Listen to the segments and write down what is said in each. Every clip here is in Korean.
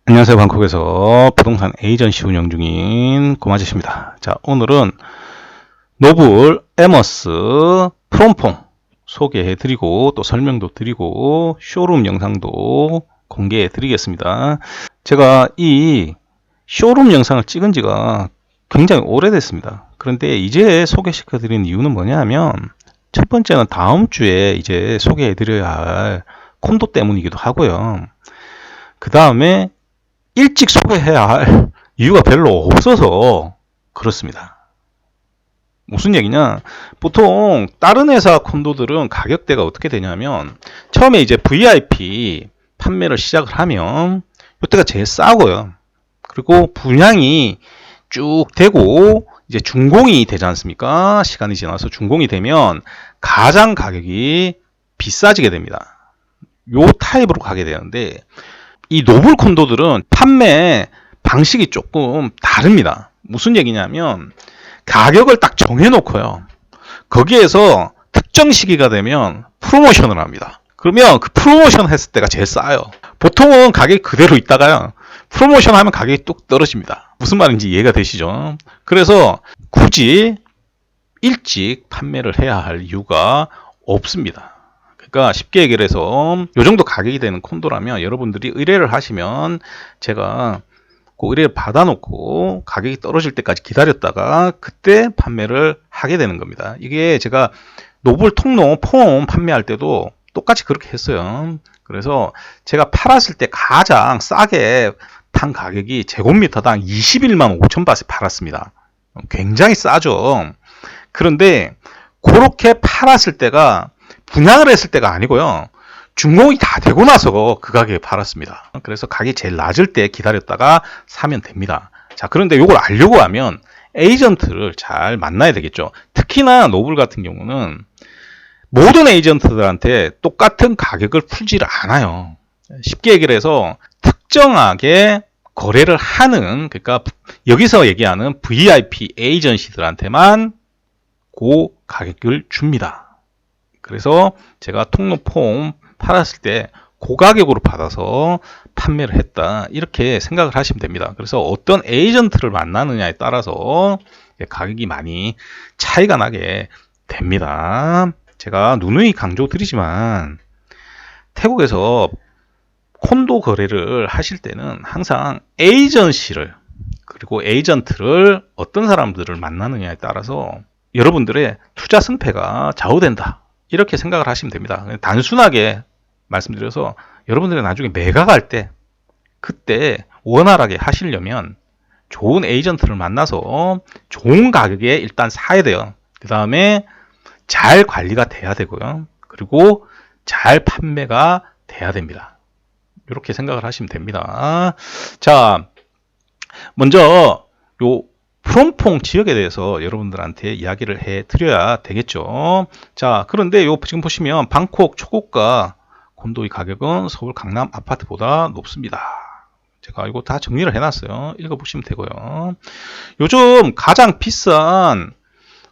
안녕하세요. 방콕에서 부동산 에이전시 운영 중인 고마지입니다. 자, 오늘은 노블, 에머스, 프롬퐁 소개해드리고 또 설명도 드리고 쇼룸 영상도 공개해드리겠습니다. 제가 이 쇼룸 영상을 찍은 지가 굉장히 오래됐습니다. 그런데 이제 소개시켜드리는 이유는 뭐냐면 첫 번째는 다음 주에 이제 소개해드려야 할 콘도 때문이기도 하고요. 그 다음에 일찍 소개해야 할 이유가 별로 없어서 그렇습니다. 무슨 얘기냐? 보통 다른 회사 콘도들은 가격대가 어떻게 되냐면 처음에 이제 VIP 판매를 시작을 하면 이때가 제일 싸고요. 그리고 분양이 쭉 되고 이제 준공이 되지 않습니까? 시간이 지나서 준공이 되면 가장 가격이 비싸지게 됩니다. 요 타입으로 가게 되는데 이 노블 콘도들은 판매 방식이 조금 다릅니다. 무슨 얘기냐면 가격을 딱 정해놓고요. 거기에서 특정 시기가 되면 프로모션을 합니다. 그러면 그 프로모션 했을 때가 제일 싸요. 보통은 가격이 그대로 있다가요. 프로모션 하면 가격이 뚝 떨어집니다. 무슨 말인지 이해가 되시죠? 그래서 굳이 일찍 판매를 해야 할 이유가 없습니다. 그러니까 쉽게 얘기를 해서 이 정도 가격이 되는 콘도라면 여러분들이 의뢰를 하시면 제가 그 의뢰를 받아놓고 가격이 떨어질 때까지 기다렸다가 그때 판매를 하게 되는 겁니다. 이게 제가 노블 통로 폼 판매할 때도 똑같이 그렇게 했어요. 그래서 제가 팔았을 때 가장 싸게 판 가격이 제곱미터당 21만 5천 바트에 팔았습니다. 굉장히 싸죠. 그런데 그렇게 팔았을 때가 분양을 했을 때가 아니고요. 준공이 다 되고 나서 그 가격에 팔았습니다. 그래서 가격이 제일 낮을 때 기다렸다가 사면 됩니다. 자, 그런데 이걸 알려고 하면 에이전트를 잘 만나야 되겠죠. 특히나 노블 같은 경우는 모든 에이전트들한테 똑같은 가격을 풀지를 않아요. 쉽게 얘기를 해서 특정하게 거래를 하는, 그러니까 여기서 얘기하는 VIP 에이전시들한테만 그 가격을 줍니다. 그래서 제가 통로 폼 팔았을 때 고가격으로 받아서 판매를 했다, 이렇게 생각을 하시면 됩니다. 그래서 어떤 에이전트를 만나느냐에 따라서 가격이 많이 차이가 나게 됩니다. 제가 누누이 강조드리지만 태국에서 콘도 거래를 하실 때는 항상 에이전시를 그리고 에이전트를 어떤 사람들을 만나느냐에 따라서 여러분들의 투자 승패가 좌우된다, 이렇게 생각을 하시면 됩니다. 단순하게 말씀드려서 여러분들이 나중에 매각할 때 그때 원활하게 하시려면 좋은 에이전트를 만나서 좋은 가격에 일단 사야 돼요. 그 다음에 잘 관리가 돼야 되고요. 그리고 잘 판매가 돼야 됩니다. 이렇게 생각을 하시면 됩니다. 자, 먼저 요 프롬퐁 지역에 대해서 여러분들한테 이야기를 해 드려야 되겠죠. 자, 그런데 요 지금 보시면 방콕 초고가 콘도의 가격은 서울 강남 아파트보다 높습니다. 제가 이거 다 정리를 해놨어요. 읽어보시면 되고요. 요즘 가장 비싼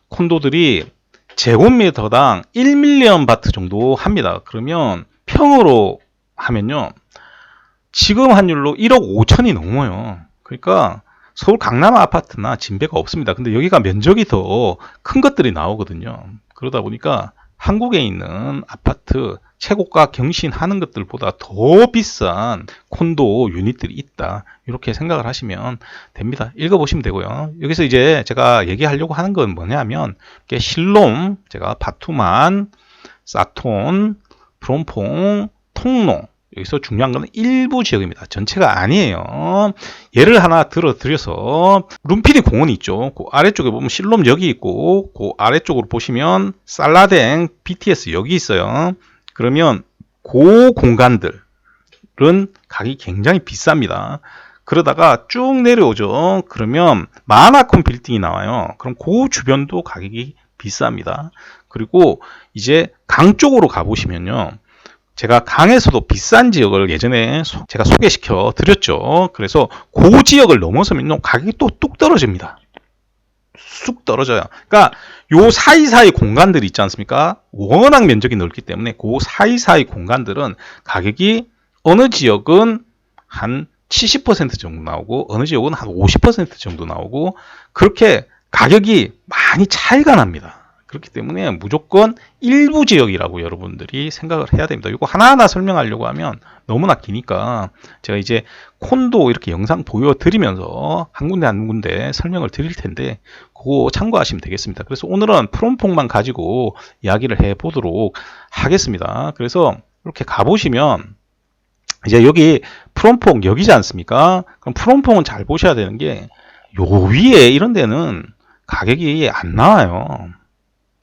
콘도들이 제곱미터당 1밀리언 바트 정도 합니다. 그러면 평으로 하면요, 지금 환율로 1억 5천이 넘어요. 그러니까 서울 강남 아파트나 진배가 없습니다. 근데 여기가 면적이 더 큰 것들이 나오거든요. 그러다 보니까 한국에 있는 아파트 최고가 경신하는 것들보다 더 비싼 콘도 유닛들이 있다, 이렇게 생각을 하시면 됩니다. 읽어보시면 되고요. 여기서 이제 제가 얘기하려고 하는 건 뭐냐면 실롬, 제가 바투만, 사톤, 프롬퐁, 통로, 여기서 중요한 것은 일부 지역입니다. 전체가 아니에요. 예를 하나 들어드려서 룸피디 공원이 있죠. 그 아래쪽에 보면 실롬 여기 있고, 그 아래쪽으로 보시면 살라댕 BTS 여기 있어요. 그러면 그 공간들은 가격이 굉장히 비쌉니다. 그러다가 쭉 내려오죠. 그러면 마나콘 빌딩이 나와요. 그럼 그 주변도 가격이 비쌉니다. 그리고 이제 강 쪽으로 가보시면요, 제가 강에서도 비싼 지역을 예전에 제가 소개시켜 드렸죠. 그래서 그 지역을 넘어서면 가격이 또 뚝 떨어집니다. 쑥 떨어져요. 그러니까 요 사이사이 공간들이 있지 않습니까? 워낙 면적이 넓기 때문에 그 사이사이 공간들은 가격이 어느 지역은 한 70% 정도 나오고 어느 지역은 한 50% 정도 나오고 그렇게 가격이 많이 차이가 납니다. 그렇기 때문에 무조건 일부 지역이라고 여러분들이 생각을 해야 됩니다. 이거 하나하나 설명하려고 하면 너무나 기니까 제가 이제 콘도 이렇게 영상 보여드리면서 한 군데 한 군데 설명을 드릴 텐데 그거 참고하시면 되겠습니다. 그래서 오늘은 프롬퐁만 가지고 이야기를 해보도록 하겠습니다. 그래서 이렇게 가보시면 이제 여기 프롬퐁 여기지 않습니까? 그럼 프롬퐁은 잘 보셔야 되는 게 요 위에 이런 데는 가격이 안 나와요.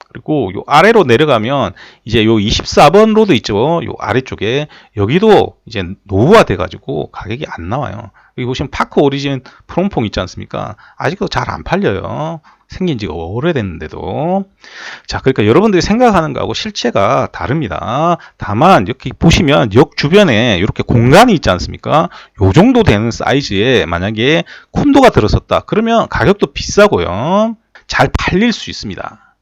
그리고 요 아래로 내려가면 이제 요 24번 로드 있죠. 요 아래쪽에 여기도 이제 노후화 돼가지고 가격이 안 나와요. 여기 보시면 파크 오리진 프롬퐁 있지 않습니까? 아직도 잘 안 팔려요. 생긴 지가 오래됐는데도. 자, 그러니까 여러분들이 생각하는 거하고 실체가 다릅니다. 다만 여기 보시면 역 주변에 이렇게 공간이 있지 않습니까? 요 정도 되는 사이즈에 만약에 콘도가 들어섰다. 그러면 가격도 비싸고요. 잘 팔릴 수 있습니다.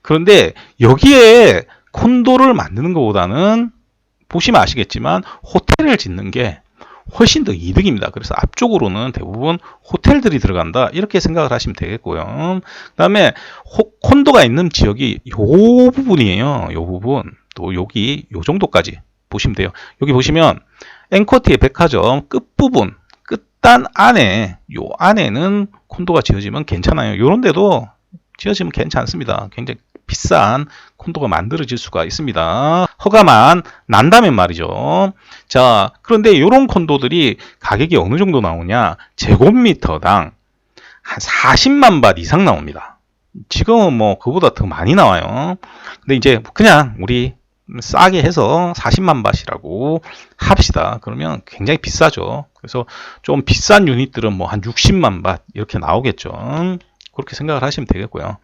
그런데 여기에 콘도를 만드는 것보다는 보시면 아시겠지만 호텔을 짓는 게 훨씬 더 이득입니다. 그래서 앞쪽으로는 대부분 호텔들이 들어간다 이렇게 생각을 하시면 되겠고요. 그 다음에 콘도가 있는 지역이 요 부분이에요. 요 부분 또 여기 요 정도까지 보시면 돼요. 여기 보시면 앵커티의 백화점 끝부분 끝단 안에 요 안에는 콘도가 지어지면 괜찮아요. 요런 데도 지어지면 괜찮습니다. 굉장히 비싼 콘도가 만들어질 수가 있습니다. 허가만 난다면 말이죠. 자, 그런데 이런 콘도들이 가격이 어느 정도 나오냐? 제곱미터당 한 40만 밭 이상 나옵니다. 지금은 뭐 그보다 더 많이 나와요. 근데 이제 그냥 우리 싸게 해서 40만 밭이라고 합시다. 그러면 굉장히 비싸죠. 그래서 좀 비싼 유닛들은 뭐 한 60만 밭 이렇게 나오겠죠. 그렇게 생각을 하시면 되겠고요.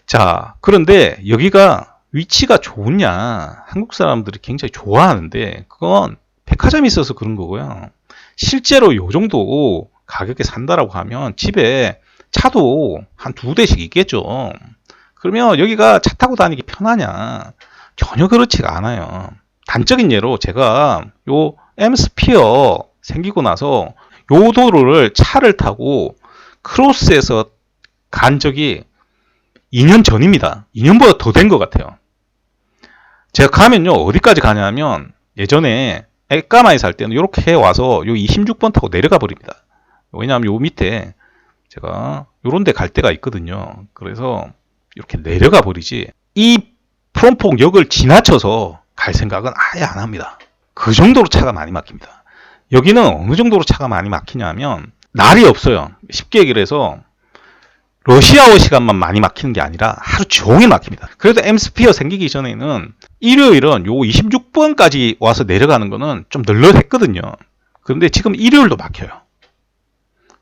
자, 그런데 여기가 위치가 좋으냐? 한국 사람들이 굉장히 좋아하는데 그건 백화점이 있어서 그런 거고요. 실제로 요 정도 가격에 산다라고 하면 집에 차도 한 2대씩 있겠죠. 그러면 여기가 차 타고 다니기 편하냐? 전혀 그렇지가 않아요. 단적인 예로 제가 요 M스피어 생기고 나서 요 도로를 차를 타고 크로스에서 간 적이 2년 전입니다. 2년보다 더 된 것 같아요. 제가 가면요 어디까지 가냐면 예전에 에까마에 살 때는 이렇게 와서 요 26번 타고 내려가 버립니다. 왜냐하면 요 밑에 제가 요런 데 갈 데가 있거든요. 그래서 이렇게 내려가 버리지 이 프롬퐁 역을 지나쳐서 갈 생각은 아예 안 합니다. 그 정도로 차가 많이 막힙니다. 여기는 어느 정도로 차가 많이 막히냐면 날이 없어요. 쉽게 얘기를 해서 러시아워 시간만 많이 막히는 게 아니라 하루 종일 막힙니다. 그래도 M스피어 생기기 전에는 일요일은 요 26번까지 와서 내려가는 거는 좀 널널했거든요. 그런데 지금 일요일도 막혀요.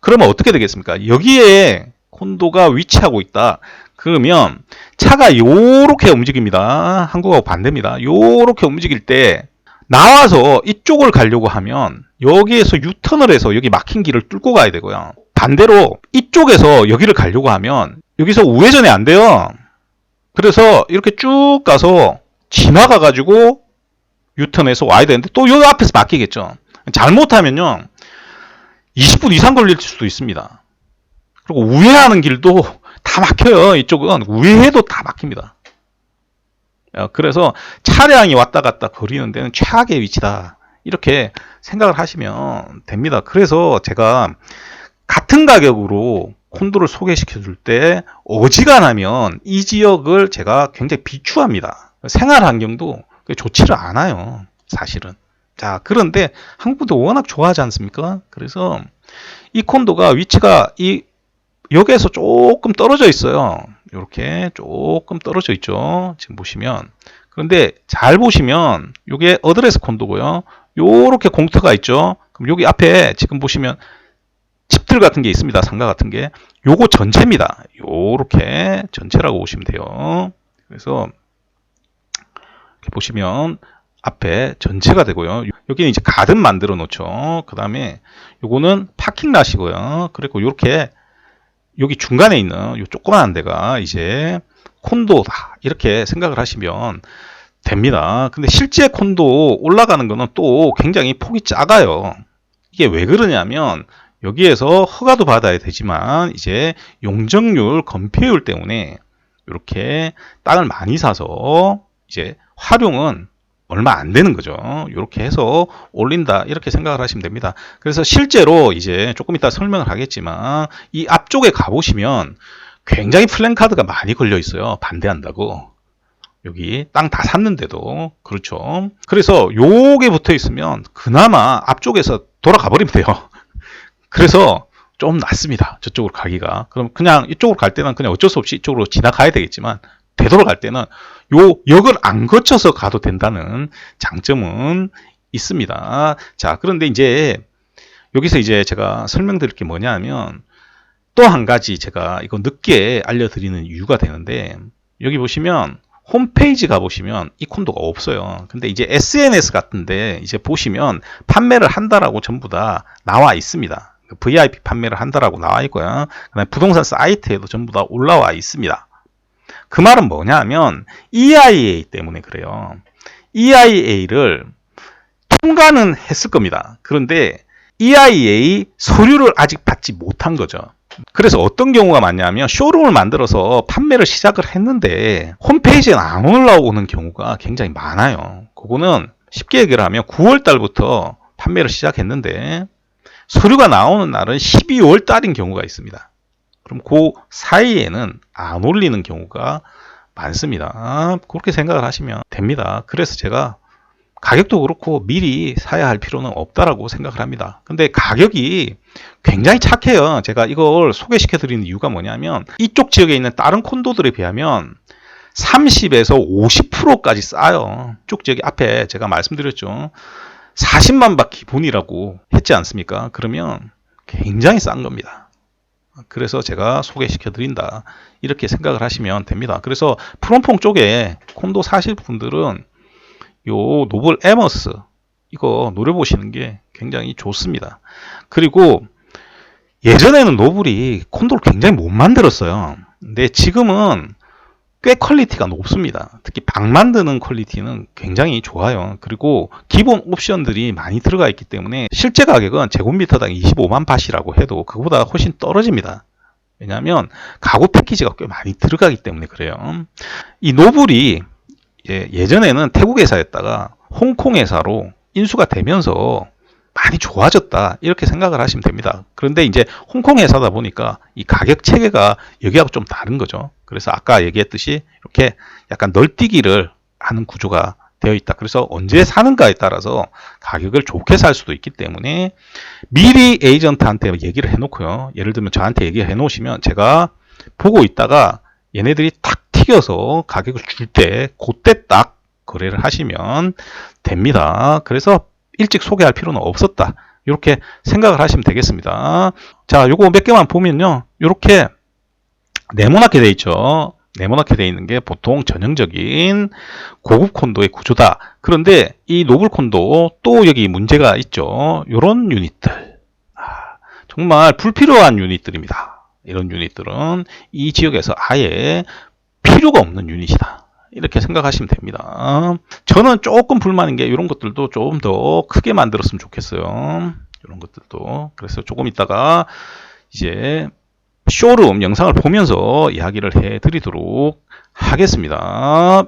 그러면 어떻게 되겠습니까? 여기에 콘도가 위치하고 있다. 그러면 차가 요렇게 움직입니다. 한국하고 반대입니다. 요렇게 움직일 때 나와서 이쪽을 가려고 하면 여기에서 유턴을 해서 여기 막힌 길을 뚫고 가야 되고요. 반대로 이쪽에서 여기를 가려고 하면 여기서 우회전이 안 돼요. 그래서 이렇게 쭉 가서 지나가 가지고 유턴해서 와야 되는데 또 여기 앞에서 막히겠죠. 잘못하면요 20분 이상 걸릴 수도 있습니다. 그리고 우회하는 길도 다 막혀요. 이쪽은 우회해도 다 막힙니다. 그래서 차량이 왔다 갔다 거리는 데는 최악의 위치다 이렇게 생각을 하시면 됩니다. 그래서 제가 같은 가격으로 콘도를 소개시켜 줄 때 어지간하면 이 지역을 제가 굉장히 비추합니다. 생활 환경도 좋지를 않아요. 사실은. 자, 그런데 한국도 워낙 좋아하지 않습니까? 그래서 이 콘도가 위치가 이 역에서 조금 떨어져 있어요. 이렇게 조금 떨어져 있죠. 지금 보시면. 그런데 잘 보시면 이게 어드레스 콘도고요. 요렇게 공터가 있죠. 그럼 여기 앞에 지금 보시면 집들 같은 게 있습니다. 상가 같은 게. 요거 전체입니다. 요렇게 전체라고 보시면 돼요. 그래서 이렇게 보시면 앞에 전체가 되고요. 여기는 이제 가든 만들어 놓죠. 그 다음에 요거는 파킹 랏이고요. 그리고 요렇게 여기 중간에 있는 요 조그만한 데가 이제 콘도다. 이렇게 생각을 하시면 됩니다. 근데 실제 콘도 올라가는 거는 또 굉장히 폭이 작아요. 이게 왜 그러냐면 여기에서 허가도 받아야 되지만 이제 용적률, 건폐율 때문에 이렇게 땅을 많이 사서 이제 활용은 얼마 안 되는 거죠. 이렇게 해서 올린다, 이렇게 생각을 하시면 됩니다. 그래서 실제로 이제 조금 이따 설명을 하겠지만 이 앞쪽에 가보시면 굉장히 플랜카드가 많이 걸려 있어요. 반대한다고. 여기 땅 다 샀는데도. 그렇죠. 그래서 요게 붙어 있으면 그나마 앞쪽에서 돌아가 버리면 돼요. 그래서 좀 낫습니다. 저쪽으로 가기가. 그럼 그냥 이쪽으로 갈 때는 그냥 어쩔 수 없이 이쪽으로 지나가야 되겠지만, 되돌아갈 때는 요 역을 안 거쳐서 가도 된다는 장점은 있습니다. 자, 그런데 이제 여기서 이제 제가 설명드릴 게 뭐냐 하면, 또 한 가지 제가 이거 늦게 알려드리는 이유가 되는데, 여기 보시면 홈페이지 가보시면 이 콘도가 없어요. 근데 이제 SNS 같은데 이제 보시면 판매를 한다라고 전부 다 나와 있습니다. VIP 판매를 한다라고 나와 있고요. 그다음에 부동산 사이트에도 전부 다 올라와 있습니다. 그 말은 뭐냐 하면 EIA 때문에 그래요. EIA를 통과는 했을 겁니다. 그런데 EIA 서류를 아직 받지 못한 거죠. 그래서 어떤 경우가 많냐면 쇼룸을 만들어서 판매를 시작을 했는데 홈페이지에 안 올라오는 경우가 굉장히 많아요. 그거는 쉽게 얘기를 하면 9월 달부터 판매를 시작했는데 서류가 나오는 날은 12월 달인 경우가 있습니다. 그럼 그 사이에는 안 올리는 경우가 많습니다. 그렇게 생각을 하시면 됩니다. 그래서 제가 가격도 그렇고 미리 사야 할 필요는 없다라고 생각을 합니다. 근데 가격이 굉장히 착해요. 제가 이걸 소개시켜 드리는 이유가 뭐냐면 이쪽 지역에 있는 다른 콘도들에 비하면 30에서 50%까지 싸요. 이쪽 지역이 앞에 제가 말씀드렸죠. 40만 바 기본이라고 했지 않습니까? 그러면 굉장히 싼 겁니다. 그래서 제가 소개시켜 드린다, 이렇게 생각을 하시면 됩니다. 그래서 프롬퐁 쪽에 콘도 사실 분들은 요 노블 에머스 이거 노려보시는 게 굉장히 좋습니다. 그리고 예전에는 노블이 콘도를 굉장히 못 만들었어요. 근데 지금은 꽤 퀄리티가 높습니다. 특히 방 만드는 퀄리티는 굉장히 좋아요. 그리고 기본 옵션들이 많이 들어가 있기 때문에 실제 가격은 제곱미터당 25만 밭이라고 해도 그거보다 훨씬 떨어집니다. 왜냐하면 가구 패키지가 꽤 많이 들어가기 때문에 그래요. 이 노블이 예전에는 태국 회사였다가 홍콩 회사로 인수가 되면서 많이 좋아졌다, 이렇게 생각을 하시면 됩니다. 그런데 이제 홍콩 회사다 보니까 이 가격 체계가 여기하고 좀 다른 거죠. 그래서 아까 얘기했듯이 이렇게 약간 널뛰기를 하는 구조가 되어 있다. 그래서 언제 사는가에 따라서 가격을 좋게 살 수도 있기 때문에 미리 에이전트한테 얘기를 해놓고요. 예를 들면 저한테 얘기해 놓으시면 제가 보고 있다가 얘네들이 탁 튀겨서 가격을 줄 때 그때 딱 거래를 하시면 됩니다. 그래서 일찍 소개할 필요는 없었다, 이렇게 생각을 하시면 되겠습니다. 자, 요거 몇 개만 보면요, 이렇게 네모나게 돼 있죠. 네모나게 돼 있는 게 보통 전형적인 고급 콘도의 구조다. 그런데 이 노블 콘도 또 여기 문제가 있죠. 이런 유닛들, 정말 불필요한 유닛들입니다. 이런 유닛들은 이 지역에서 아예 필요가 없는 유닛이다, 이렇게 생각하시면 됩니다. 저는 조금 불만인 게 이런 것들도 좀 더 크게 만들었으면 좋겠어요. 이런 것들도. 그래서 조금 있다가 이제 쇼룸 영상을 보면서 이야기를 해 드리도록 하겠습니다.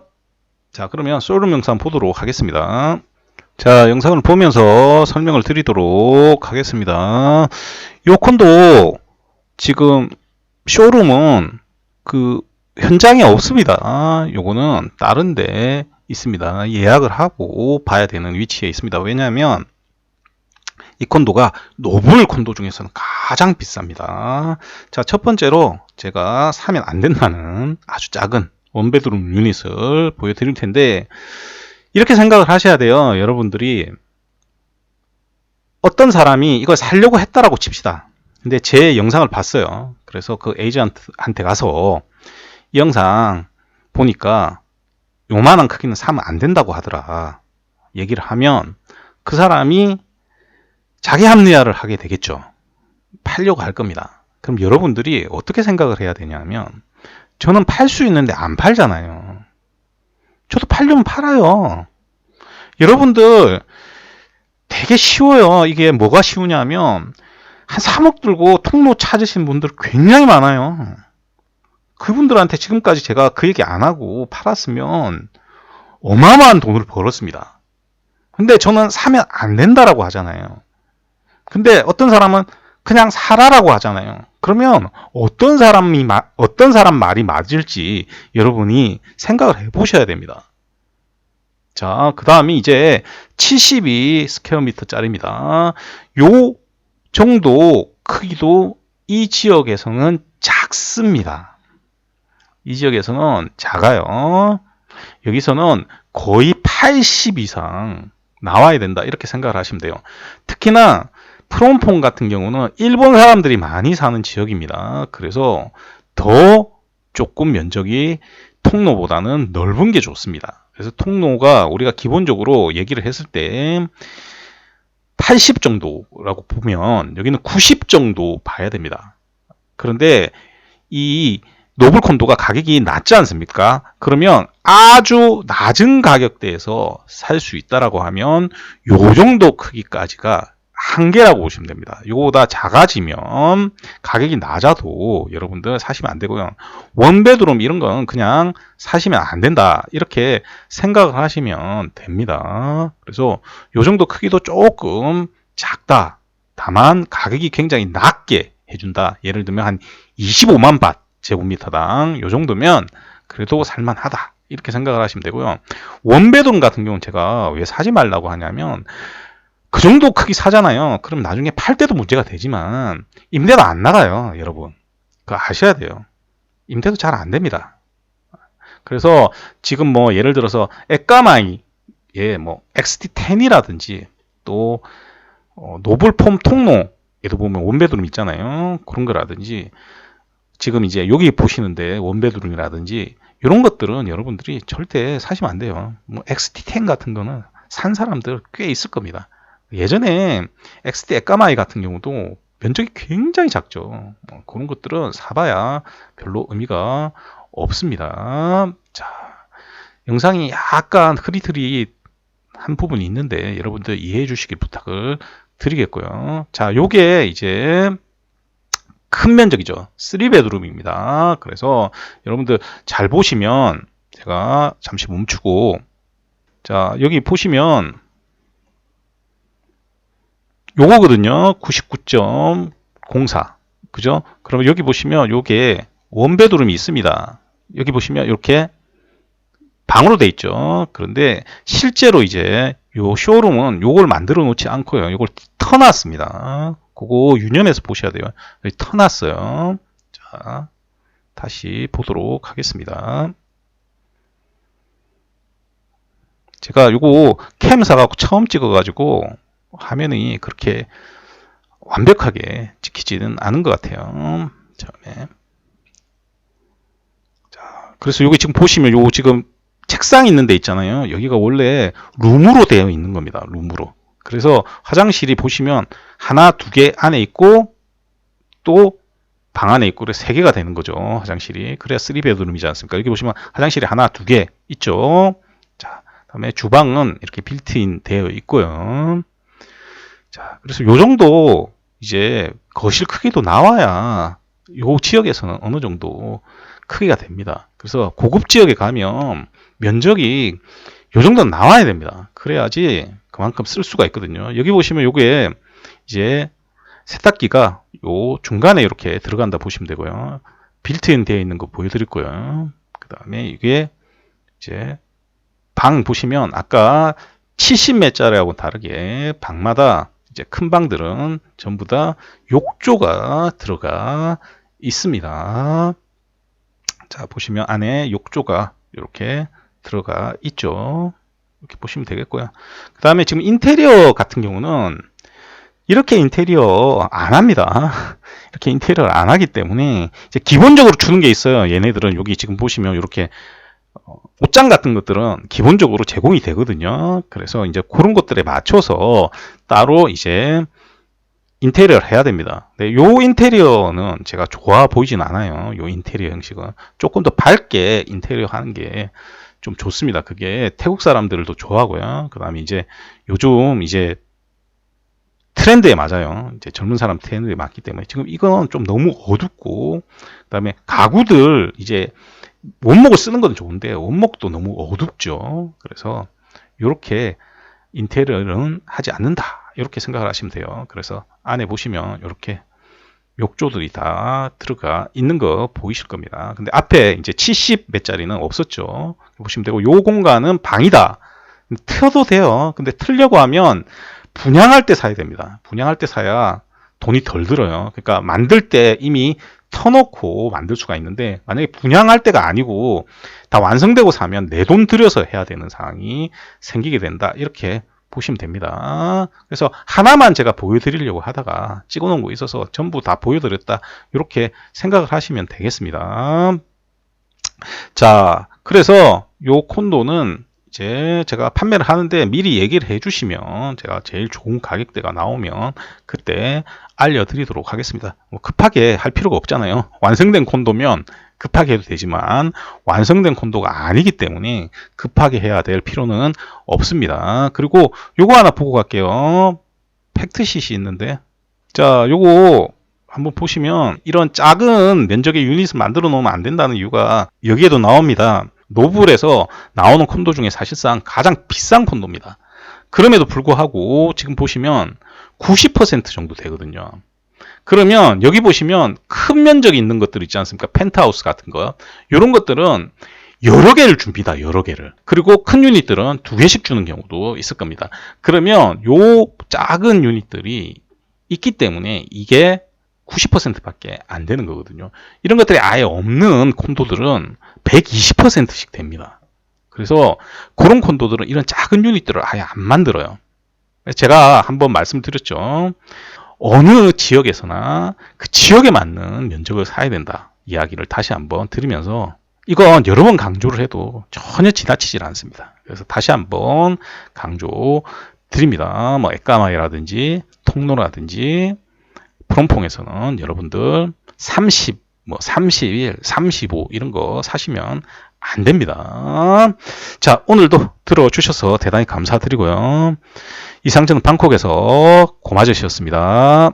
자, 그러면 쇼룸 영상 보도록 하겠습니다. 자, 영상을 보면서 설명을 드리도록 하겠습니다. 요 콘도 지금 쇼룸은 그 현장에 없습니다. 요거는 다른 데 있습니다. 예약을 하고 봐야 되는 위치에 있습니다. 왜냐하면 이 콘도가 노블 콘도 중에서는 가장 비쌉니다. 자, 첫 번째로 제가 사면 안 된다는 아주 작은 원베드룸 유닛을 보여드릴 텐데, 이렇게 생각을 하셔야 돼요. 여러분들이 어떤 사람이 이걸 살려고 했다라고 칩시다. 근데 제 영상을 봤어요. 그래서 그 에이전트한테 가서 이 영상 보니까 요만한 크기는 사면 안 된다고 하더라, 얘기를 하면 그 사람이 자기 합리화를 하게 되겠죠. 팔려고 할 겁니다. 그럼 여러분들이 어떻게 생각을 해야 되냐면, 저는 팔 수 있는데 안 팔잖아요. 저도 팔려면 팔아요. 여러분들 되게 쉬워요. 이게 뭐가 쉬우냐면 한 3억 들고 통로 찾으신 분들 굉장히 많아요. 그분들한테 지금까지 제가 그 얘기 안 하고 팔았으면 어마어마한 돈을 벌었습니다. 근데 저는 사면 안 된다라고 하잖아요. 근데 어떤 사람은 그냥 사라라고 하잖아요. 그러면 어떤 사람 말이 맞을지 여러분이 생각을 해보셔야 됩니다. 자, 그 다음이 이제 72 스퀘어미터 짜리입니다. 요 정도 크기도 이 지역에서는 작습니다. 이 지역에서는 작아요. 여기서는 거의 80 이상 나와야 된다. 이렇게 생각을 하시면 돼요. 특히나 프롬폰 같은 경우는 일본 사람들이 많이 사는 지역입니다. 그래서 더 조금 면적이 통로보다는 넓은 게 좋습니다. 그래서 통로가 우리가 기본적으로 얘기를 했을 때 80 정도라고 보면 여기는 90 정도 봐야 됩니다. 그런데 이 노블 콘도가 가격이 낮지 않습니까? 그러면 아주 낮은 가격대에서 살 수 있다라고 하면 요 정도 크기까지가 한계라고 보시면 됩니다. 요거보다 작아지면 가격이 낮아도 여러분들 사시면 안 되고요. 원베드룸 이런 건 그냥 사시면 안 된다. 이렇게 생각을 하시면 됩니다. 그래서 요 정도 크기도 조금 작다. 다만 가격이 굉장히 낮게 해준다. 예를 들면 한 25만 밭 제곱미터당 요 정도면 그래도 살만하다. 이렇게 생각을 하시면 되고요. 원베드룸 같은 경우는 제가 왜 사지 말라고 하냐면 그 정도 크기 사잖아요. 그럼 나중에 팔 때도 문제가 되지만 임대도 안 나가요, 여러분. 그거 아셔야 돼요. 임대도 잘 안 됩니다. 그래서 지금 뭐 예를 들어서 에까마이 뭐 XT10이라든지 또 노블폼 통로에도 보면 원베드룸 있잖아요. 그런 거라든지 지금 이제 여기 보시는데 원베드룸이라든지 이런 것들은 여러분들이 절대 사시면 안 돼요. 뭐 XT10 같은 거는 산 사람들 꽤 있을 겁니다. 예전에 XT 에까마이 같은 경우도 면적이 굉장히 작죠. 그런 것들은 사봐야 별로 의미가 없습니다. 자, 영상이 약간 흐릿흐릿한 부분이 있는데 여러분들 이해해 주시기 부탁을 드리겠고요. 자, 요게 이제 큰 면적이죠. 3베드룸입니다. 그래서 여러분들 잘 보시면 제가 잠시 멈추고 자, 여기 보시면 요거거든요. 99.04. 그죠? 그러면 여기 보시면 요게 원베드룸이 있습니다. 여기 보시면 이렇게 방으로 돼 있죠. 그런데 실제로 이제 요 쇼룸은 요걸 만들어 놓지 않고요. 요걸 터놨습니다. 그거 유념해서 보셔야 돼요. 여기 터놨어요. 자, 다시 보도록 하겠습니다. 제가 요거 캠 사갖고 처음 찍어가지고 화면이 그렇게 완벽하게 찍히지는 않은 것 같아요. 처음에. 자, 그래서 여기 지금 보시면 요 지금 책상 있는 데 있잖아요. 여기가 원래 룸으로 되어 있는 겁니다. 룸으로. 그래서 화장실이 보시면 하나, 두 개 안에 있고 또 방 안에 있고 그래서 세 개가 되는 거죠. 화장실이. 그래야 3베드룸이지 않습니까? 여기 보시면 화장실이 하나, 두 개 있죠. 자, 그다음에 주방은 이렇게 빌트인 되어 있고요. 자, 그래서 요 정도 이제 거실 크기도 나와야 요 지역에서는 어느 정도 크기가 됩니다. 그래서 고급 지역에 가면 면적이 요 정도는 나와야 됩니다. 그래야지 그만큼 쓸 수가 있거든요. 여기 보시면 요게 이제 세탁기가 요 중간에 이렇게 들어간다 보시면 되고요. 빌트인 되어 있는 거 보여드릴 거예요. 그 다음에 이게 이제 방 보시면 아까 70매짜리하고 다르게 방마다 이제 큰 방들은 전부 다 욕조가 들어가 있습니다. 자, 보시면 안에 욕조가 이렇게 들어가 있죠. 이렇게 보시면 되겠고요. 그 다음에 지금 인테리어 같은 경우는 이렇게 인테리어 안 합니다. 이렇게 인테리어를 안 하기 때문에 이제 기본적으로 주는 게 있어요. 얘네들은 여기 지금 보시면 이렇게 옷장 같은 것들은 기본적으로 제공이 되거든요. 그래서 이제 그런 것들에 맞춰서 따로 이제 인테리어를 해야 됩니다. 네, 요 인테리어는 제가 좋아 보이진 않아요. 요 인테리어 형식은 조금 더 밝게 인테리어 하는 게 좀 좋습니다. 그게 태국 사람들도 좋아하고요. 그 다음에 이제 요즘 이제 트렌드에 맞아요. 이제 젊은 사람 트렌드에 맞기 때문에 지금 이건 좀 너무 어둡고, 그다음에 가구들 이제 원목을 쓰는 건 좋은데 원목도 너무 어둡죠. 그래서 이렇게 인테리어는 하지 않는다, 이렇게 생각을 하시면 돼요. 그래서 안에 보시면 이렇게 욕조들이 다 들어가 있는 거 보이실 겁니다. 근데 앞에 이제 70 몇 짜리는 없었죠. 보시면 되고, 요 공간은 방이다. 틀어도 돼요. 근데 틀려고 하면 분양할 때 사야 됩니다. 분양할 때 사야 돈이 덜 들어요. 그러니까 만들 때 이미 터놓고 만들 수가 있는데, 만약에 분양할 때가 아니고 다 완성되고 사면 내 돈 들여서 해야 되는 상황이 생기게 된다, 이렇게 보시면 됩니다. 그래서 하나만 제가 보여드리려고 하다가 찍어 놓은 거 있어서 전부 다 보여드렸다, 이렇게 생각을 하시면 되겠습니다. 자, 그래서 요 콘도는 이제 제가 판매를 하는데 미리 얘기를 해주시면 제가 제일 좋은 가격대가 나오면 그때 알려드리도록 하겠습니다. 뭐 급하게 할 필요가 없잖아요. 완성된 콘도면 급하게 해도 되지만 완성된 콘도가 아니기 때문에 급하게 해야 될 필요는 없습니다. 그리고 요거 하나 보고 갈게요. 팩트시트 있는데, 자, 요거 한번 보시면 이런 작은 면적의 유닛을 만들어 놓으면 안 된다는 이유가 여기에도 나옵니다. 노블에서 나오는 콘도 중에 사실상 가장 비싼 콘도입니다. 그럼에도 불구하고 지금 보시면 90% 정도 되거든요. 그러면 여기 보시면 큰 면적이 있는 것들 있지 않습니까? 펜트하우스 같은 거. 이런 것들은 여러 개를 줍니다. 여러 개를. 그리고 큰 유닛들은 2개씩 주는 경우도 있을 겁니다. 그러면 요 작은 유닛들이 있기 때문에 이게 90%밖에 안 되는 거거든요. 이런 것들이 아예 없는 콘도들은 120%씩 됩니다. 그래서 그런 콘도들은 이런 작은 유닛들을 아예 안 만들어요. 제가 한번 말씀드렸죠. 어느 지역에서나 그 지역에 맞는 면적을 사야 된다, 이야기를 다시 한번 드리면서, 이건 여러 번 강조를 해도 전혀 지나치질 않습니다. 그래서 다시 한번 강조 드립니다. 뭐 엑가마이라든지 통로라든지 프롬퐁에서는 여러분들 30, 뭐 31, 35 이런 거 사시면 안 됩니다. 자, 오늘도 들어주셔서 대단히 감사드리고요. 이상 저는 방콕에서 고마저씨였습니다.